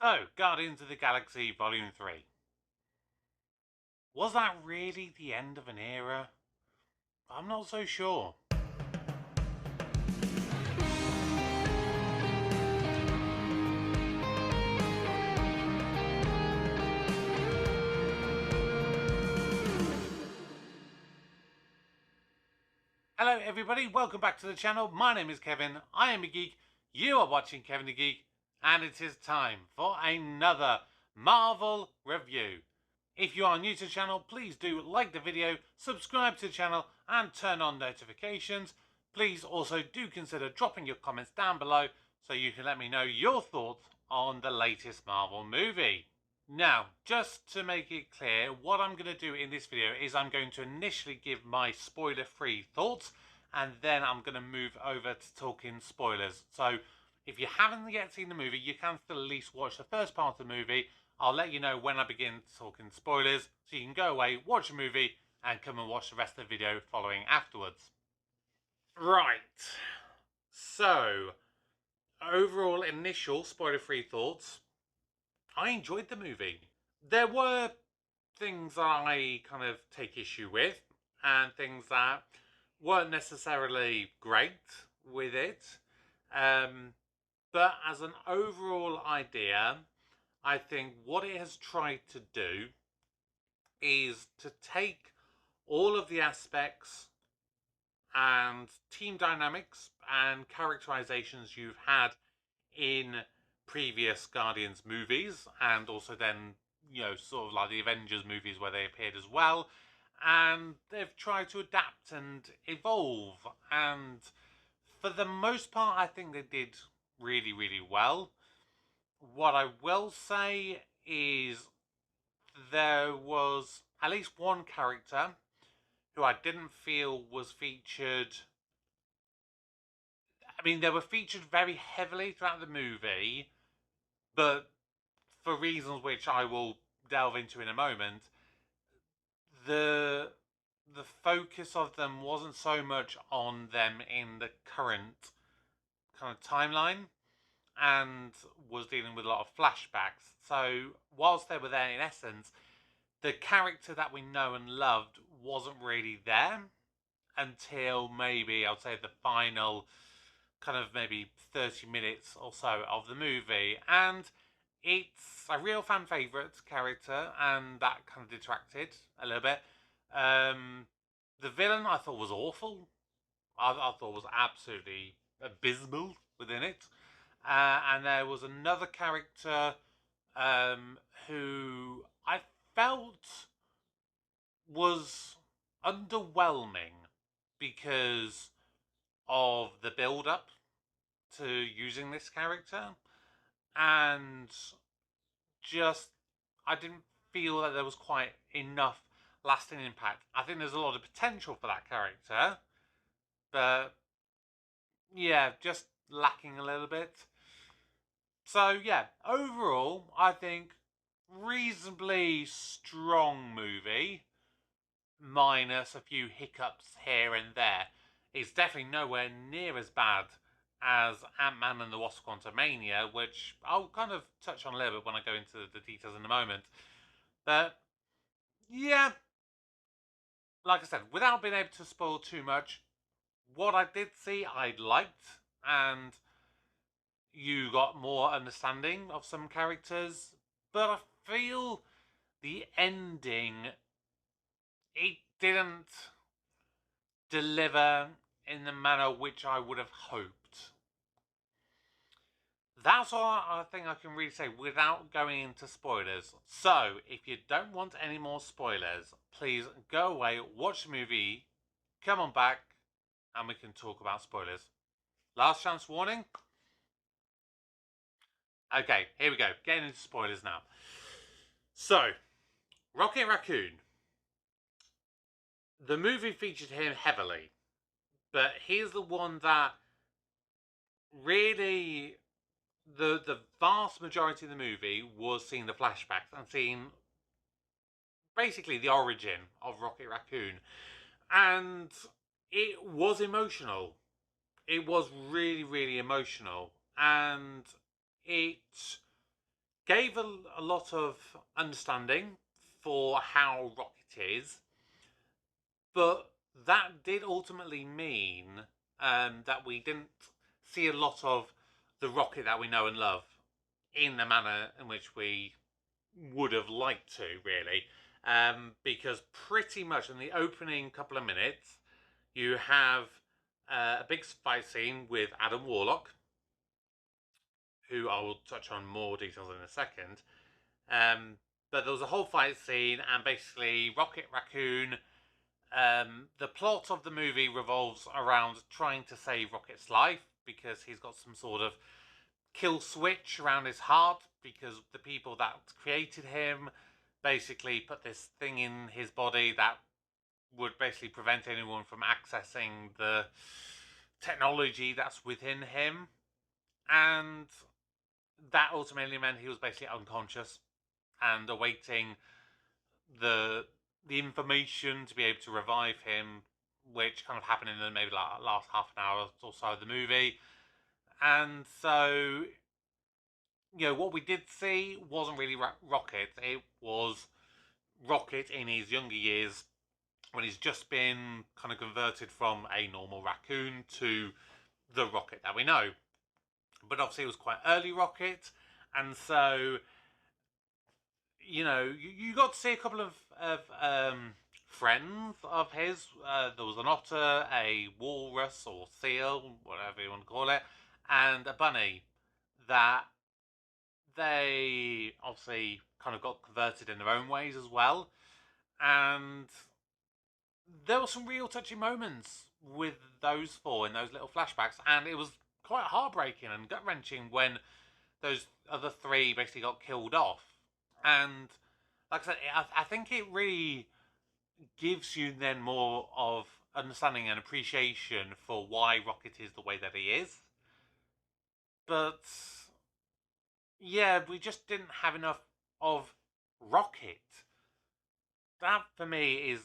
So, Guardians of the Galaxy Volume 3. Was that really the end of an era? I'm not so sure. Hello everybody, welcome back to the channel. My name is Kevin, I am a geek, you are watching Kevin the Geek, and it is time for another Marvel review. If you are new to the channel, please do like the video, subscribe to the channel and turn on notifications. Please also do consider dropping your comments down below so you can let me know your thoughts on the latest Marvel movie. Now, just to make it clear, what I'm going to do in this video is I'm going to initially give my spoiler-free thoughts, and then I'm going to move over to talking spoilers. So, if you haven't yet seen the movie, you can still at least watch the first part of the movie. I'll let you know when I begin talking spoilers, so you can go away, watch the movie, and come and watch the rest of the video following afterwards. Right. So, overall initial spoiler-free thoughts. I enjoyed the movie. There were things I kind of take issue with and things that weren't necessarily great with it. But as an overall idea, I think what it has tried to do is to take all of the aspects and team dynamics and characterizations you've had in previous Guardians movies, and also then, you know, sort of like the Avengers movies where they appeared as well, and they've tried to adapt and evolve, and for the most part I think they did really, really well. What I will say is there was at least one character who I didn't feel was featured. I mean, they were featured very heavily throughout the movie, but for reasons which I will delve into in a moment, the focus of them wasn't so much on them in the current kind of timeline, and was dealing with a lot of flashbacks. So whilst they were there in essence, the character that we know and loved wasn't really there until maybe, I would say, the final kind of maybe 30 minutes or so of the movie. And it's a real fan favourite character, and that kind of detracted a little bit. The villain I thought was awful. I thought was absolutely abysmal within it. And there was another character who I felt was underwhelming because of the build-up to using this character, and just I didn't feel that there was quite enough lasting impact. I think there's a lot of potential for that character, but yeah, just lacking a little bit. So yeah, overall I think reasonably strong movie, minus a few hiccups here and there. It's definitely nowhere near as bad as Ant-Man and the Wasp: Quantumania, which I'll kind of touch on a little bit when I go into the details in a moment. But yeah, like I said, without being able to spoil too much, what I did see I liked, and you got more understanding of some characters, but I feel the ending, it didn't deliver in the manner which I would have hoped. That's all I think I can really say without going into spoilers. So, if you don't want any more spoilers, please go away, watch the movie, come on back, and we can talk about spoilers. Last chance warning. Okay, here we go. Getting into spoilers now. So, Rocket Raccoon. The movie featured him heavily, but he's the one that really, the vast majority of the movie was seeing the flashbacks and seeing basically the origin of Rocket Raccoon. And it was emotional. It was really, really emotional. And it gave a lot of understanding for how Rocket is, but that did ultimately mean that we didn't see a lot of the Rocket that we know and love in the manner in which we would have liked to, really. Because pretty much in the opening couple of minutes, you have a big fight scene with Adam Warlock, who I will touch on more details in a second. But there was a whole fight scene, and basically Rocket Raccoon. The plot of the movie revolves around trying to save Rocket's life because he's got some sort of kill switch around his heart because the people that created him basically put this thing in his body that would basically prevent anyone from accessing the technology that's within him. And that ultimately meant he was basically unconscious and awaiting the information to be able to revive him, which kind of happened in the maybe like last half an hour or so of the movie. And so, what we did see wasn't really Rocket. It was Rocket in his younger years when he's just been kind of converted from a normal raccoon to the Rocket that we know. But obviously it was quite early Rocket, and so you got to see a couple of friends of his. There was an otter, a walrus or seal, whatever you want to call it, and a bunny that they obviously kind of got converted in their own ways as well. And there were some real touching moments with those four in those little flashbacks, and it was quite heartbreaking and gut wrenching when those other three basically got killed off. And like I said, I think it really gives you then more of understanding and appreciation for why Rocket is the way that he is. But yeah, we just didn't have enough of Rocket. That for me is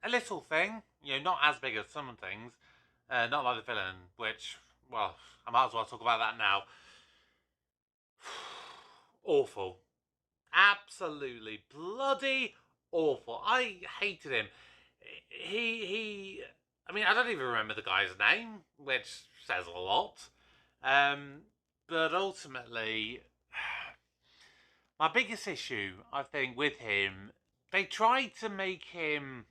a little thing, not as big as some things. Not like the villain, which, well, I might as well talk about that now. Awful. Absolutely bloody awful. I hated him. I mean, I don't even remember the guy's name, which says a lot. But ultimately, my biggest issue, I think, with him, they tried to make him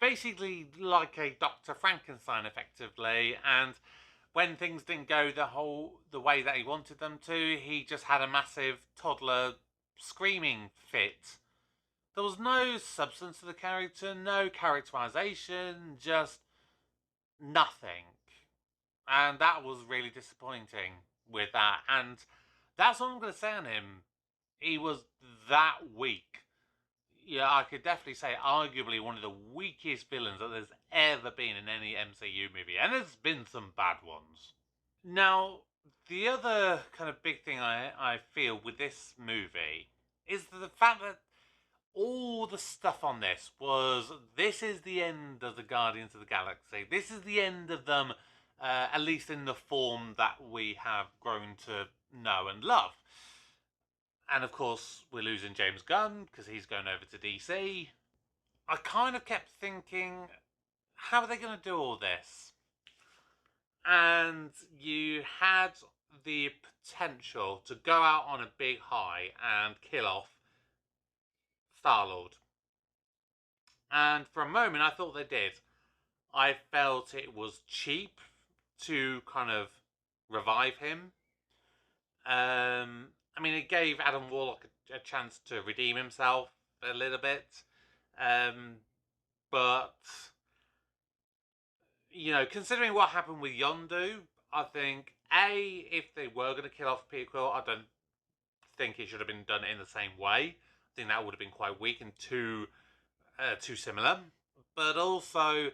basically like a Dr. Frankenstein, effectively, and when things didn't go the way that he wanted them to, he just had a massive toddler screaming fit. There was no substance to the character, no characterization, just nothing. And that was really disappointing with that. And that's all I'm going to say on him. He was that weak. Yeah, I could definitely say arguably one of the weakest villains that there's ever been in any MCU movie. And there's been some bad ones. Now, the other kind of big thing I feel with this movie is the fact that all the stuff on this is the end of the Guardians of the Galaxy. This is the end of them, at least in the form that we have grown to know and love. And of course, we're losing James Gunn because he's going over to DC. I kind of kept thinking, how are they going to do all this? And you had the potential to go out on a big high and kill off Star-Lord. And for a moment, I thought they did. I felt it was cheap to kind of revive him. I mean, it gave Adam Warlock a chance to redeem himself a little bit. But, considering what happened with Yondu, I think, A, if they were going to kill off Peter Quill, I don't think it should have been done in the same way. I think that would have been quite weak and too similar. But also,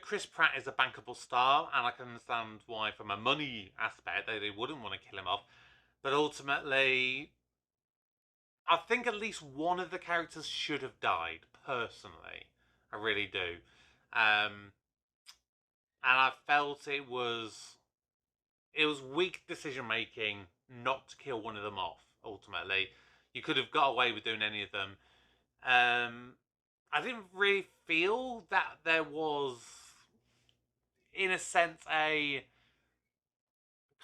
Chris Pratt is a bankable star, and I can understand why, from a money aspect, they wouldn't want to kill him off. But ultimately, I think at least one of the characters should have died, personally. I really do. And I felt it was it was weak decision making not to kill one of them off. Ultimately, you could have got away with doing any of them. I didn't really feel that there was, in a sense, a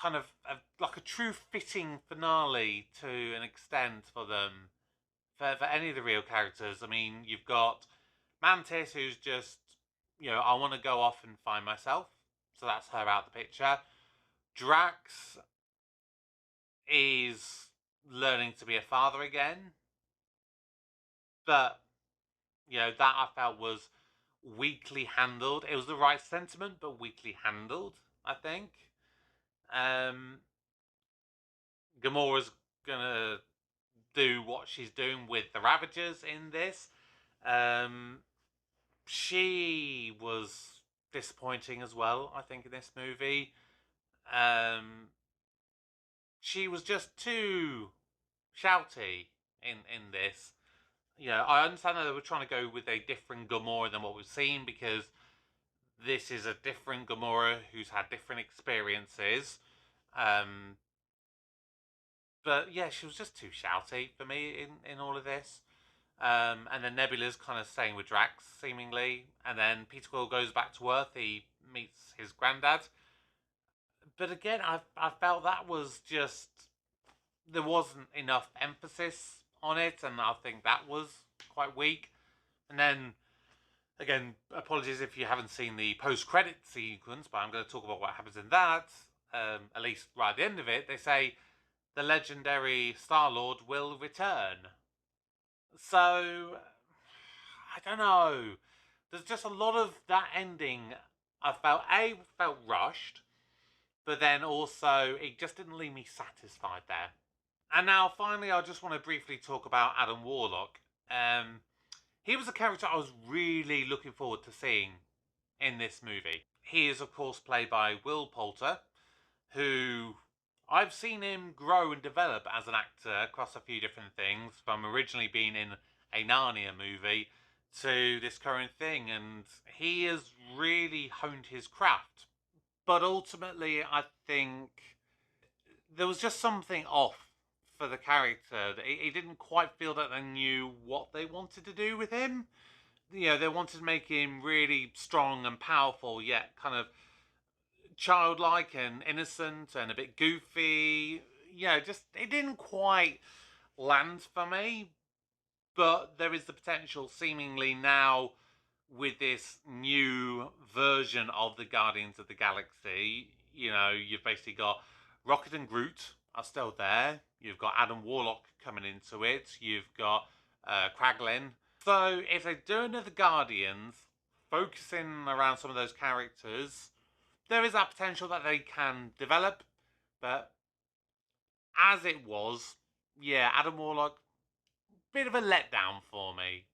kind of like a true fitting finale to an extent for them, for any of the real characters. I mean, you've got Mantis, who's just, I want to go off and find myself, so that's her out the picture. Drax is learning to be a father again, but that I felt was weakly handled. It was the right sentiment, but weakly handled, I think. Um, Gamora's gonna do what she's doing with the Ravagers in this. She was disappointing as well, I think, in this movie. She was just too shouty in this. I understand that they were trying to go with a different Gamora than what we've seen, because this is a different Gamora who's had different experiences. But yeah, she was just too shouty for me in all of this. And then Nebula's kind of staying with Drax, seemingly. And then Peter Quill goes back to Earth. He meets his granddad. But again, I felt that was just, there wasn't enough emphasis on it, and I think that was quite weak. And then, again, apologies if you haven't seen the post-credit sequence, but I'm going to talk about what happens in that. At least right at the end of it, they say the legendary Star-Lord will return. So, I don't know. There's just a lot of that ending. I felt rushed, but then also it just didn't leave me satisfied there. And now, finally, I just want to briefly talk about Adam Warlock. He was a character I was really looking forward to seeing in this movie. He is, of course, played by Will Poulter, who I've seen him grow and develop as an actor across a few different things, from originally being in a Narnia movie to this current thing, and he has really honed his craft. But ultimately, I think there was just something off for the character. He didn't quite feel that they knew what they wanted to do with him. They wanted to make him really strong and powerful, yet kind of childlike and innocent and a bit goofy. Just it didn't quite land for me. But there is the potential, seemingly now, with this new version of the Guardians of the Galaxy. You've basically got Rocket and Groot are still there. You've got Adam Warlock coming into it. You've got Kraglin. So if they do another Guardians, focusing around some of those characters, there is that potential that they can develop. But as it was, yeah, Adam Warlock, bit of a letdown for me.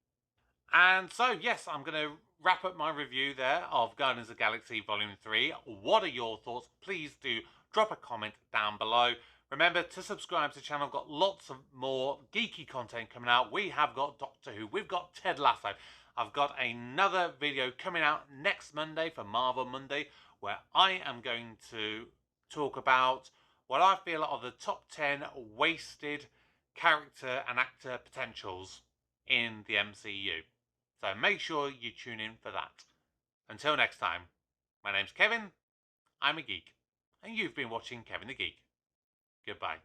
And so, yes, I'm going to wrap up my review there of Guardians of the Galaxy Volume 3. What are your thoughts? Please do drop a comment down below. Remember to subscribe to the channel. I've got lots of more geeky content coming out. We have got Doctor Who. We've got Ted Lasso. I've got another video coming out next Monday for Marvel Monday, where I am going to talk about what I feel are the top 10 wasted character and actor potentials in the MCU. So make sure you tune in for that. Until next time, my name's Kevin, I'm a geek, and you've been watching Kevin the Geek. Goodbye.